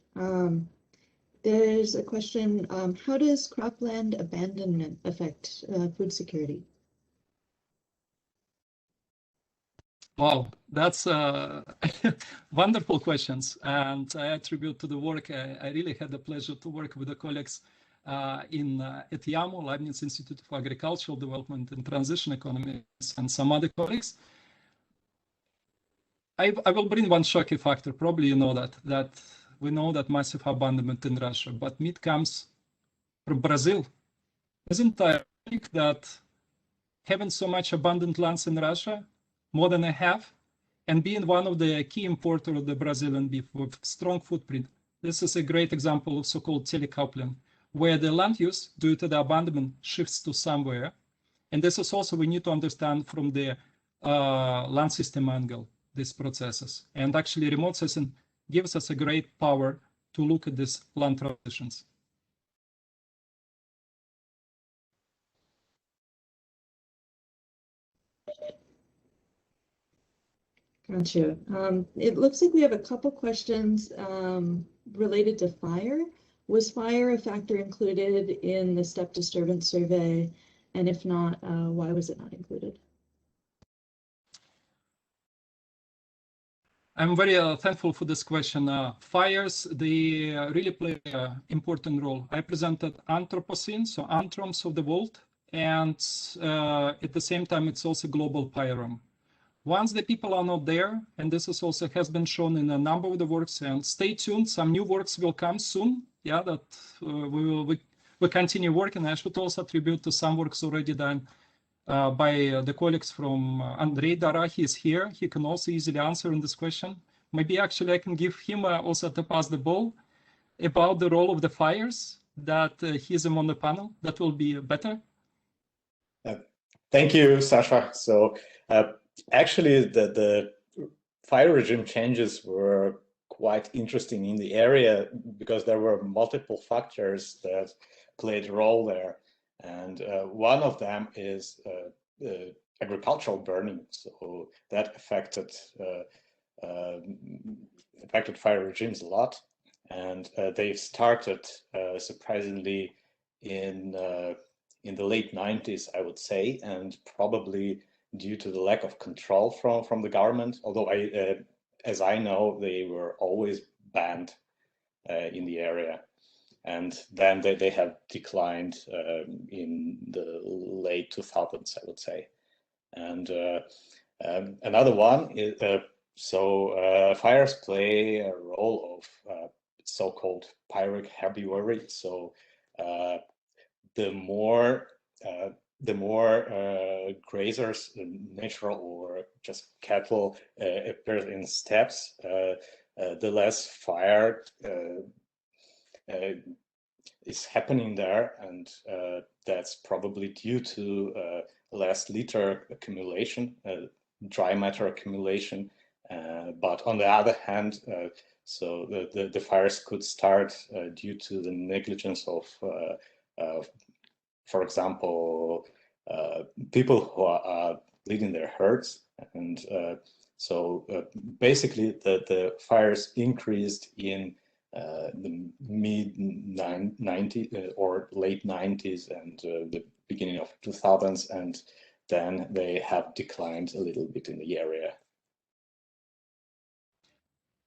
There's a question, how does cropland abandonment affect food security? Wow, that's wonderful questions. And I attribute to the work, I really had the pleasure to work with the colleagues at YAMO, Leibniz Institute for Agricultural Development and Transition Economics, and some other colleagues. I will bring one shocking factor. Probably you know that we know that massive abandonment in Russia, but meat comes from Brazil. Isn't it ironic that having so much abundant lands in Russia, more than I have, and being one of the key importer of the Brazilian beef with strong footprint, this is a great example of so-called telecoupling, where the land use due to the abandonment shifts to somewhere. And this is also we need to understand from the land system angle, these processes. And actually remote sensing gives us a great power to look at these land transitions. Gotcha. It looks like we have a couple questions related to fire. Was fire a factor included in the steppe disturbance survey? And if not, why was it not included? I'm very thankful for this question. Fires, they really play an important role. I presented Anthropocene, so anthroms of the world, and at the same time, it's also global pyram. Once the people are not there, and this is also has been shown in a number of the works, and stay tuned, some new works will come soon. Yeah, that we continue working. I should also attribute to some works already done by the colleagues from Andrei Dara. He is here. He can also easily answer in this question. Maybe actually I can give him also to pass the ball about the role of the fires, that he's on the panel. That will be better. Thank you, Sasha. So actually the fire regime changes were quite interesting in the area because there were multiple factors that played a role there. And one of them is agricultural burning. So that affected fire regimes a lot. And they started surprisingly in the late 90s, I would say, and probably due to the lack of control from the government, although as I know, they were always banned in the area. And then they have declined in the late 2000s, I would say. And another one is, fires play a role of so-called pyrrhic herbivory. So the more grazers, natural or just cattle, appear in steppes, the less fire is happening there, and that's probably due to less litter accumulation, dry matter accumulation. But on the other hand, so the fires could start due to the negligence of for example, people who are leading their herds. And so basically the fires increased in the mid-90s or late 90s and the beginning of 2000s, and then they have declined a little bit in the area.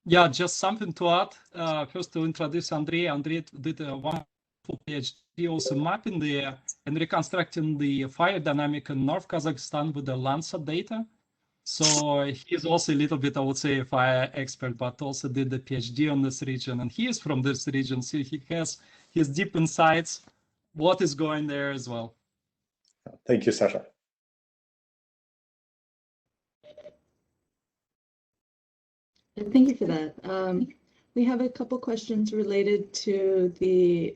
Yeah, just something to add. First, to introduce Andrei. Andrei did a wonderful PhD also mapping and reconstructing the fire dynamic in North Kazakhstan with the Landsat data. So he's also a little bit, I would say, a fire expert, but also did the PhD on this region. And he is from this region, so he has his deep insights, what is going there as well. Thank you, Sasha. Thank you for that. We have a couple questions related to the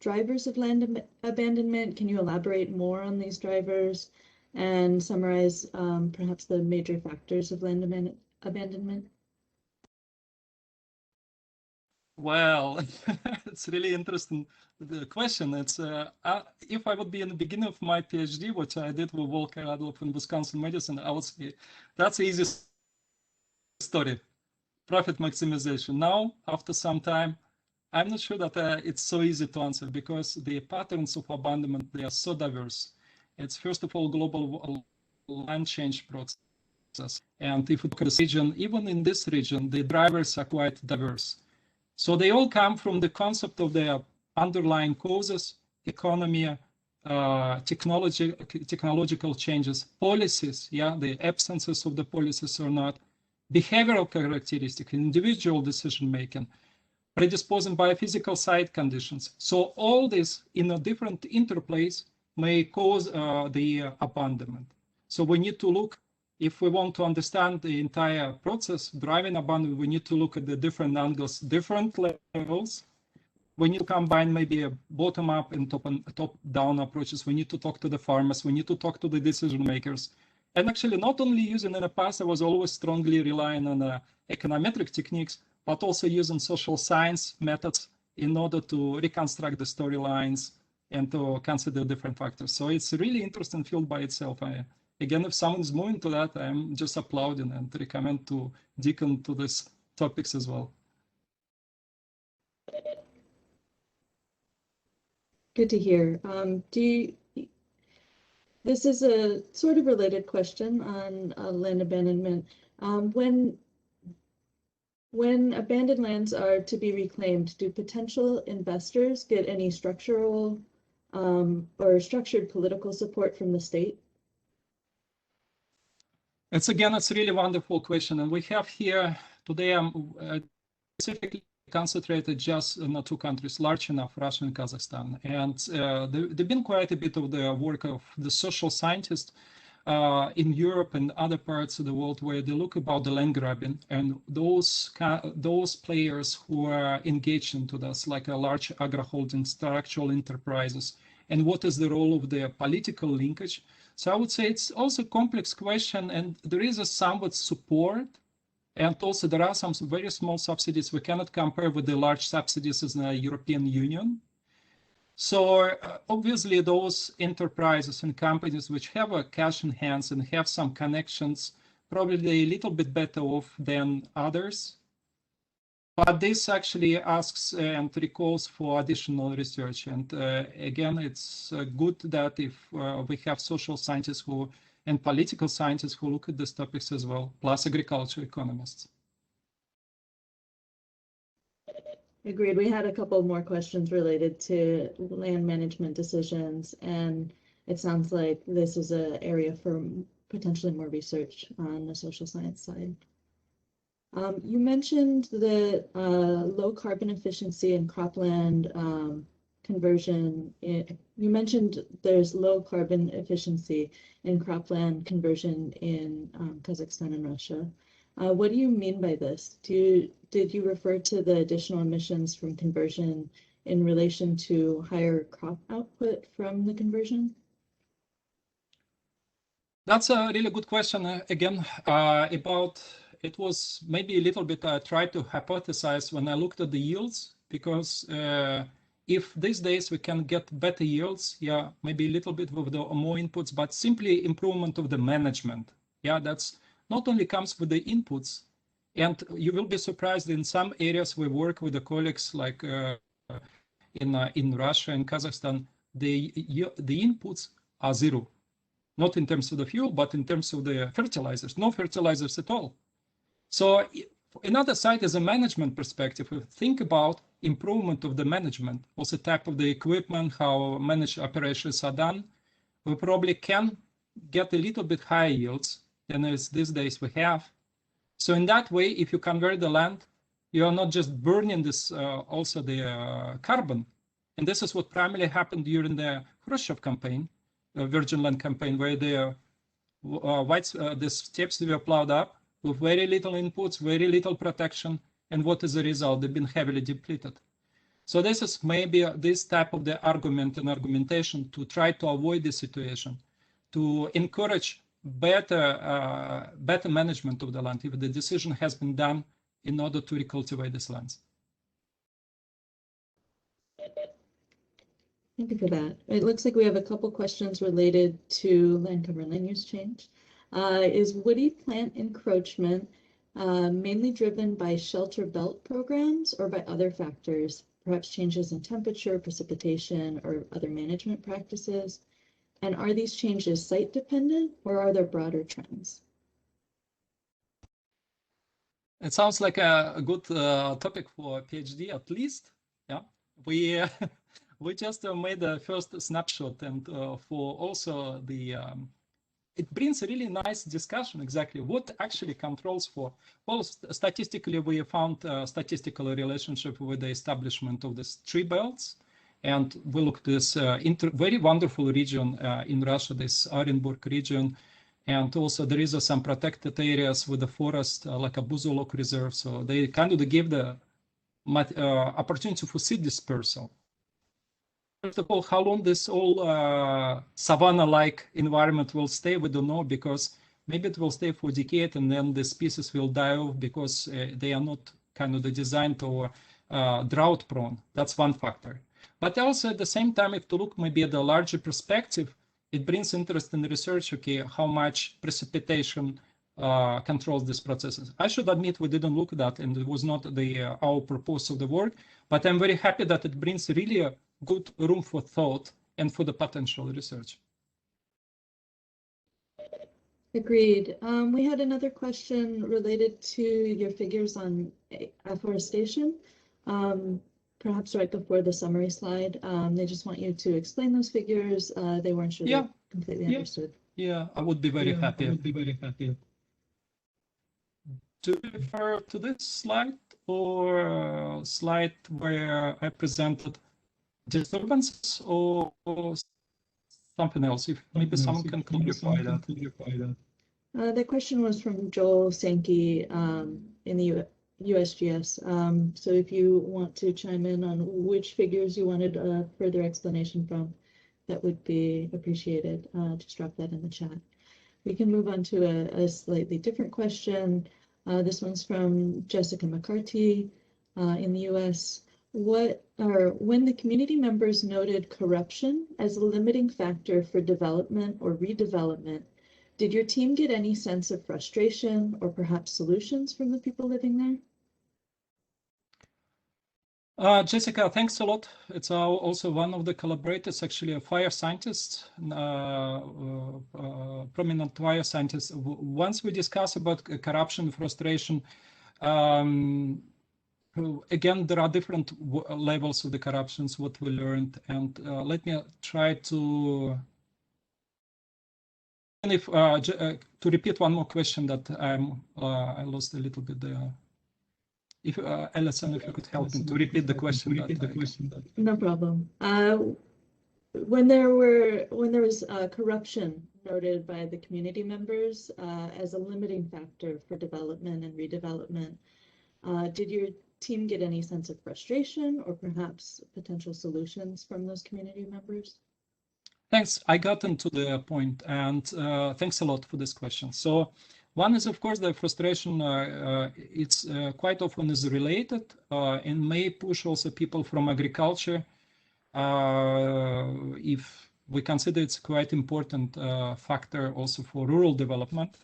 drivers of land abandonment. Can you elaborate more on these drivers and summarize perhaps the major factors of land abandonment? Well, it's really interesting the question. It's if I would be in the beginning of my PhD, which I did with Volker Adolf in Wisconsin medicine, I would say that's the easiest story, profit maximization. Now, after some time, I'm not sure that it's so easy to answer because the patterns of abandonment, they are so diverse. It's first of all global land change process. And if we look at this region, even in this region, the drivers are quite diverse. So they all come from the concept of the underlying causes, economy, technological changes, policies, yeah, the absences of the policies or not, behavioral characteristics, individual decision-making, predisposing biophysical site conditions. So all this in a different interplays may cause the abandonment. So we need to look, if we want to understand the entire process, driving abandonment, we need to look at the different angles, different levels. We need to combine maybe a bottom-up and top-down approaches. We need to talk to the farmers. We need to talk to the decision makers. And actually, not only using in the past, I was always strongly relying on econometric techniques, but also using social science methods in order to reconstruct the storylines and to consider different factors. So it's a really interesting field by itself. Again, if someone is moving to that, I'm just applauding and recommend to dig into these topics as well. Good to hear. This is a sort of related question on land abandonment. When abandoned lands are to be reclaimed, do potential investors get any structural or structured political support from the state? It's a really wonderful question. And we have here today, specifically concentrated just in two countries, large enough, Russia and Kazakhstan. And there's been quite a bit of the work of the social scientists in Europe and other parts of the world where they look about the land grabbing and those players who are engaged into this, like a large agro-holdings, structural enterprises, and what is the role of the political linkage. So I would say it's also a complex question, and there is a somewhat support. And also there are some very small subsidies we cannot compare with the large subsidies in the European Union. So obviously those enterprises and companies which have a cash in hands and have some connections, probably a little bit better off than others. But this actually asks and recalls for additional research. And again, it's good that if we have social scientists and political scientists who look at these topics as well, plus agriculture economists. Agreed. We had a couple more questions related to land management decisions, and it sounds like this is an area for potentially more research on the social science side. You mentioned the low carbon efficiency in cropland conversion. You mentioned there's low carbon efficiency in cropland conversion in Kazakhstan and Russia. What do you mean by this? Did you refer to the additional emissions from conversion in relation to higher crop output from the conversion? That's a really good question. Again, about it was maybe a little bit I tried to hypothesize when I looked at the yields, because if these days we can get better yields, yeah, maybe a little bit with the more inputs, but simply improvement of the management. Yeah, that's not only comes with the inputs, and you will be surprised in some areas we work with the colleagues like in Russia and Kazakhstan, the inputs are zero. Not in terms of the fuel, but in terms of the fertilizers, no fertilizers at all. So Another side is a management perspective. We think about improvement of the management, also type of the equipment, how managed operations are done. We probably can get a little bit higher yields than as these days we have. So in that way, if you convert the land, you are not just burning this, also the carbon. And this is what primarily happened during the Khrushchev campaign, Virgin Land campaign, where the steppes were plowed up with very little inputs, very little protection. And what is the result? They've been heavily depleted. So this is maybe this type of the argument and argumentation to try to avoid this situation, to encourage better management of the land if the decision has been done in order to recultivate these lands. Thank you for that. It looks like we have a couple questions related to land cover and land use change. Is woody plant encroachment mainly driven by shelter belt programs or by other factors, perhaps changes in temperature, precipitation, or other management practices? And are these changes site dependent or are there broader trends? It sounds like a good topic for a PhD at least. Yeah, we just made the first snapshot, and for also the it brings a really nice discussion exactly what actually controls for. Well, statistically, we found a statistical relationship with the establishment of these tree belts. And we looked at this very wonderful region in Russia, this Orenburg region. And also there is some protected areas with the forest, like a Buzolok reserve. So they kind of give the opportunity for seed dispersal. First of all, how long this all savanna-like environment will stay, we don't know, because maybe it will stay for a decade and then the species will die off because they are not kind of designed or drought prone. That's one factor. But also at the same time, if to look maybe at the larger perspective, it brings interest in research, okay, how much precipitation controls these processes. I should admit we didn't look at that and it was not our purpose of the work, but I'm very happy that it brings really a good room for thought and for the potential research. Agreed. We had another question related to your figures on afforestation. Perhaps right before the summary slide, they just want you to explain those figures. They weren't sure they completely understood. Yeah, I would be very happy. To refer to this slide or a slide where I presented disturbances or something else? If maybe someone can clarify that. The question was from Joel Sankey in the USGS. So if you want to chime in on which figures you wanted a further explanation from, that would be appreciated. Just drop that in the chat. We can move on to a slightly different question. This one's from Jessica McCarthy in the US. When the community members noted corruption as a limiting factor for development or redevelopment, did your team get any sense of frustration or perhaps solutions from the people living there? Jessica, thanks a lot. It's also one of the collaborators, actually a fire scientist, prominent fire scientist. Once we discuss about corruption, frustration, again, there are different levels of the corruptions, what we learned. And let me try to repeat one more question that I lost a little bit there. If Alison, if you could help me to repeat the question. No problem. When there was corruption noted by the community members as a limiting factor for development and redevelopment, did your team get any sense of frustration or perhaps potential solutions from those community members? Thanks. I got into the point, and thanks a lot for this question. So one is, of course, the frustration. It's quite often is related and may push also people from agriculture. If we consider it's quite important factor also for rural development,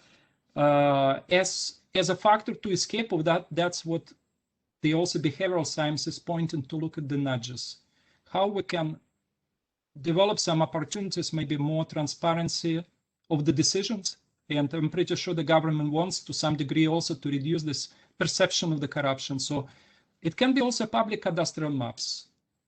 as a factor to escape of that, that's what the also behavioral science is pointing to look at the nudges, how we can develop some opportunities, maybe more transparency of the decisions. And I'm pretty sure the government wants to some degree also to reduce this perception of the corruption. So it can be also public cadastral maps,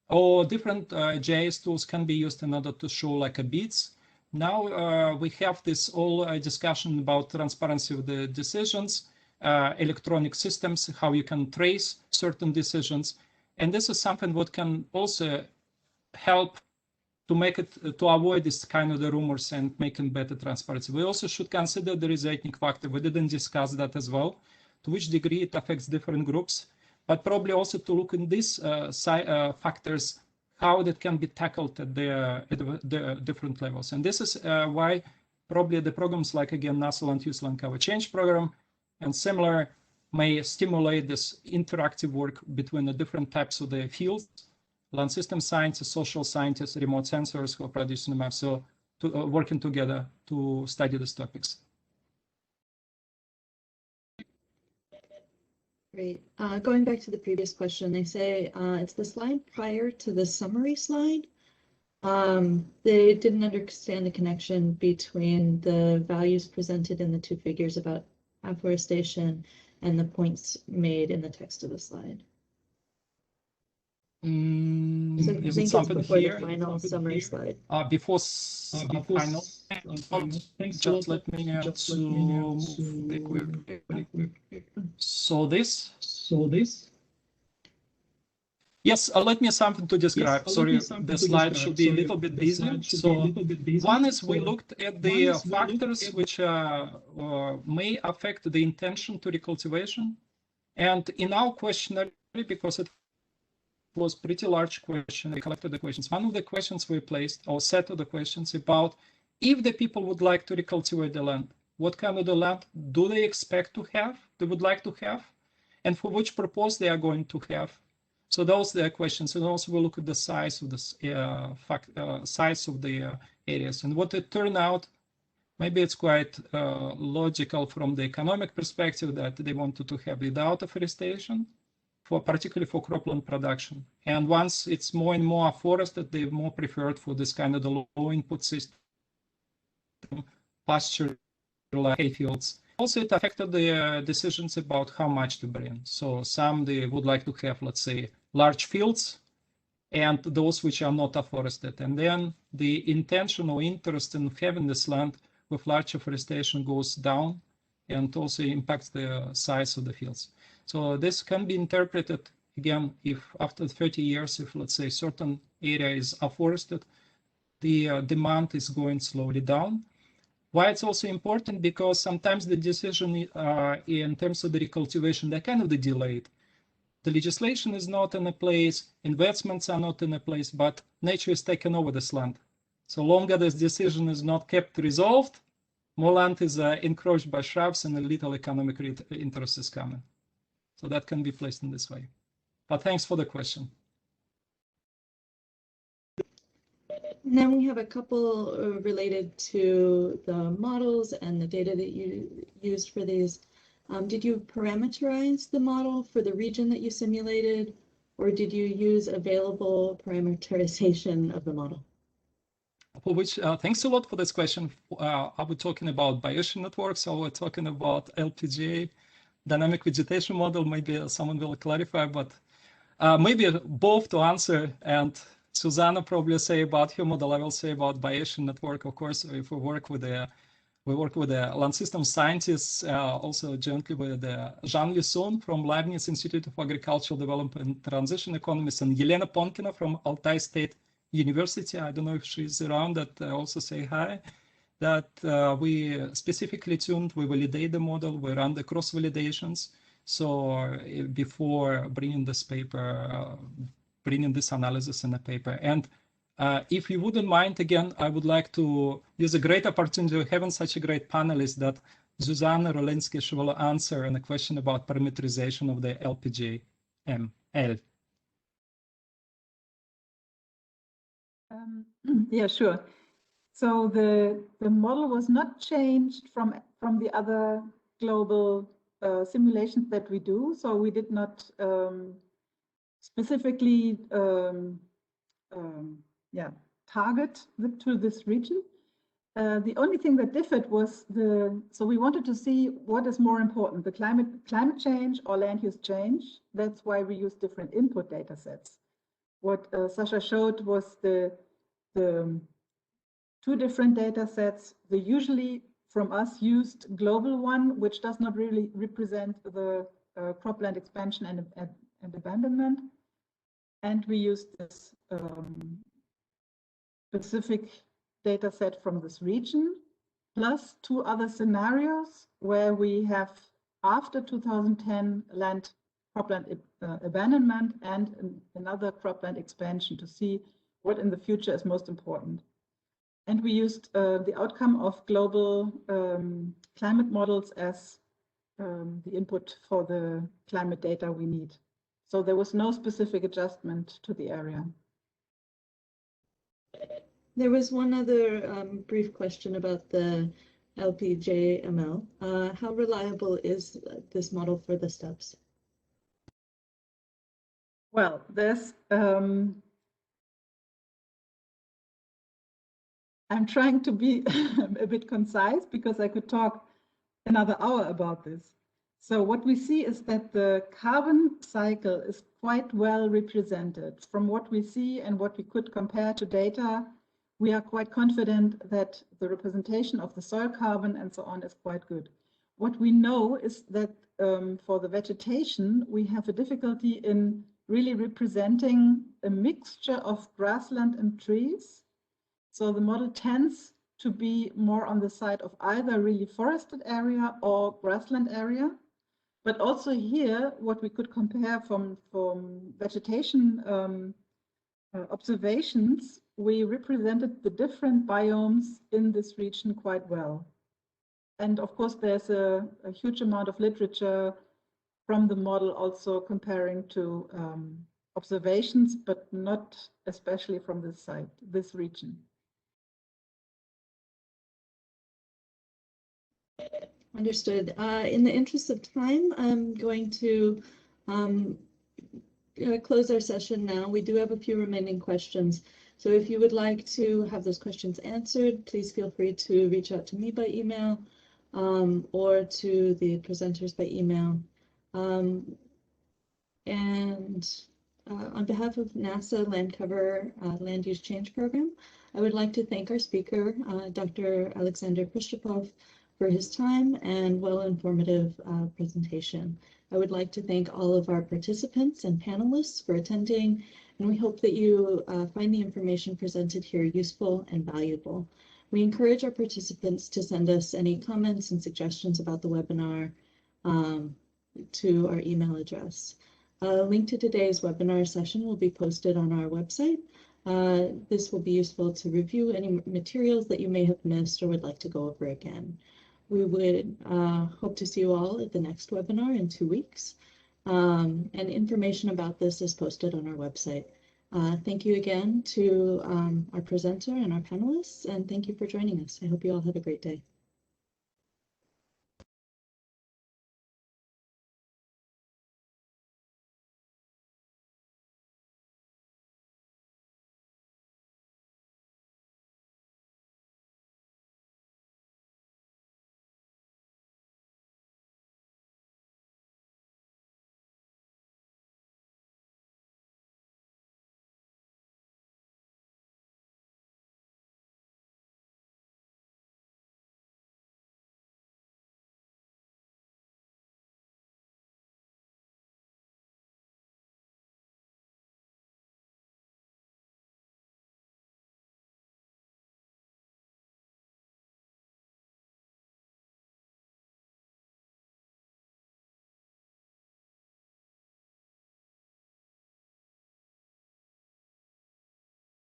or different GIS tools can be used in order to show like a beats. Now we have this whole discussion about transparency of the decisions, electronic systems, how you can trace certain decisions. And this is something what can also help to make it, to avoid this kind of the rumors and making better transparency. We also should consider there is ethnic factor. We didn't discuss that as well, to which degree it affects different groups, but probably also to look in these factors, how that can be tackled at the different levels. And this is why probably the programs like, again, NASA Land Use Land Cover Change program and similar may stimulate this interactive work between the different types of the fields, land system scientists, social scientists, remote sensors who are producing the maps, so working together to study these topics. Great. Going back to the previous question, they say it's the slide prior to the summary slide. They didn't understand the connection between the values presented in the two figures about afforestation and the points made in the text of the slide. So I Is think it something it's before here? the final summary slide. Before final. Just let me So this. Yes, let me something to describe. Sorry, the slide should be a little bit busy. So one is we looked at the factors which may affect the intention to recultivation. And in our questionnaire, because it was pretty large question, we collected the questions. One of the questions we placed, or set of the questions about if the people would like to recultivate the land, what kind of the land do they expect to have, they would like to have, and for which purpose they are going to have. So those are the questions, and also we look at the size of the size of the areas. And what it turned out, maybe it's quite logical from the economic perspective that they wanted to have without afforestation, particularly for cropland production. And once it's more and more afforested, they're more preferred for this kind of the low input system, pasture, hay fields. Also, it affected the decisions about how much to bring. So some they would like to have, let's say, large fields, and those which are not afforested. And then the intention or interest in having this land with large afforestation goes down, and also impacts the size of the fields. So this can be interpreted, again, if after 30 years, if let's say certain area is afforested, the demand is going slowly down. Why it's also important, because sometimes the decision in terms of the recultivation, they're kind of delayed. The legislation is not in a place, investments are not in a place, but nature is taking over this land. So longer this decision is not kept resolved, more land is encroached by shrubs and a little economic interest is coming. So that can be placed in this way. But thanks for the question. And then we have a couple related to the models and the data that you used for these. Did you parameterize the model for the region that you simulated, or did you use available parameterization of the model? For which, thanks a lot for this question. Are we talking about Bayesian networks, or we're talking about LPGA, dynamic vegetation model? Maybe someone will clarify, but maybe both to answer. And Susanna probably say about her model, I will say about Bayesian network. Of course, if we work with the land system scientists, also jointly with Jean Lisson from Leibniz Institute of Agricultural Development and Transition Economists, and Yelena Ponkina from Altai State University. I don't know if she's around, that also say hi. That we specifically tuned, we validate the model, we run the cross validations. So before bringing this paper, bringing this analysis in a paper. And if you wouldn't mind, again, I would like to use a great opportunity of having such a great panelist that Zuzana Rolinski, she will answer on a question about parameterization of the LPGML. Yeah, sure. So the model was not changed from the other global simulations that we do. So we did not specifically target to this region. The only thing that differed was so we wanted to see what is more important, the climate change or land use change. That's why we use different input data sets. What Sasha showed was the two different data sets, the usually from us used global one, which does not really represent the cropland expansion and abandonment. And we used this specific data set from this region, plus two other scenarios where we have after 2010 land cropland abandonment and another cropland expansion to see what in the future is most important. And we used the outcome of global climate models as the input for the climate data we need. So there was no specific adjustment to the area. There was one other brief question about the LPJML. How reliable is this model for the steppes? Well, there's I'm trying to be a bit concise because I could talk another hour about this. So what we see is that the carbon cycle is quite well represented. From what we see and what we could compare to data, we are quite confident that the representation of the soil carbon and so on is quite good. What we know is that for the vegetation, we have a difficulty in really representing a mixture of grassland and trees. So the model tends to be more on the side of either really forested area or grassland area. But also here, what we could compare from vegetation observations, we represented the different biomes in this region quite well. And of course, there's a huge amount of literature from the model also comparing to observations, but not especially from this site, this region. Understood. In the interest of time, I'm going to close our session now. We do have a few remaining questions. So if you would like to have those questions answered, please feel free to reach out to me by email or to the presenters by email. On behalf of NASA Land Cover Land Use Change Program, I would like to thank our speaker, Dr. Alexander Prishchepov, for his time and well-informative presentation. I would like to thank all of our participants and panelists for attending, and we hope that you find the information presented here useful and valuable. We encourage our participants to send us any comments and suggestions about the webinar to our email address. A link to today's webinar session will be posted on our website. This will be useful to review any materials that you may have missed or would like to go over again. We would hope to see you all at the next webinar in 2 weeks. And information about this is posted on our website. Thank you again to our presenter and our panelists, and thank you for joining us. I hope you all have a great day.